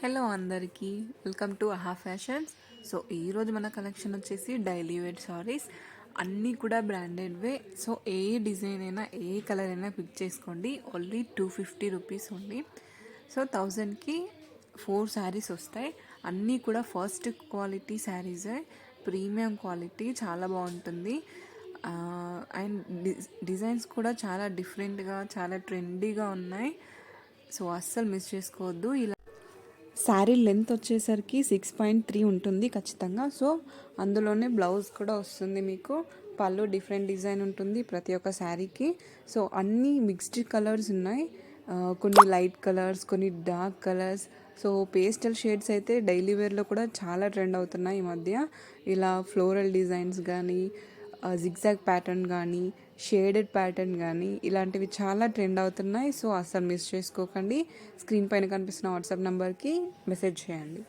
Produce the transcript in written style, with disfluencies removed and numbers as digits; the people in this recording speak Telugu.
హలో అందరికీ, వెల్కమ్ టు ఆహా ఫ్యాషన్స్. సో ఈరోజు మన కలెక్షన్ వచ్చేసి డైలీ వేర్ సారీస్. అన్నీ కూడా బ్రాండెడ్వే. సో ఏ డిజైన్ అయినా ఏ కలర్ అయినా పిక్ చేసుకోండి. Only 250 rupees only. సో 1000కి 4 శారీస్ వస్తాయి. అన్నీ కూడా ఫస్ట్ క్వాలిటీ శారీసే, ప్రీమియం క్వాలిటీ, చాలా బాగుంటుంది. అండ్ డిజైన్స్ కూడా చాలా డిఫరెంట్గా, చాలా ట్రెండీగా ఉన్నాయి. సో అస్సలు మిస్ చేసుకోవద్దు. ఇలా శారీ లెంత్ వచ్చేసరికి 6.3 ఉంటుంది ఖచ్చితంగా. సో అందులోనే బ్లౌజ్ కూడా వస్తుంది మీకు. పళ్ళు డిఫరెంట్ డిజైన్ ఉంటుంది ప్రతి ఒక్క శారీకి. సో అన్నీ మిక్స్డ్ కలర్స్ ఉన్నాయి. కొన్ని లైట్ కలర్స్, కొన్ని dark colours. So pastel shades అయితే డైలీ వేర్లో కూడా చాలా ట్రెండ్ అవుతున్నాయి ఈ మధ్య. ఇలా ఫ్లోరల్ డిజైన్స్ కానీ, జిగ్జాగ్ ప్యాటర్న్ కానీ, షేడెడ్ ప్యాటర్న్ కానీ, ఇలాంటివి చాలా ట్రెండ్ అవుతున్నాయి. సో అస్సలు మిస్ చేసుకోకండి. స్క్రీన్ పైన కనిపిస్తున్న వాట్సాప్ నెంబర్కి మెసేజ్ చేయండి.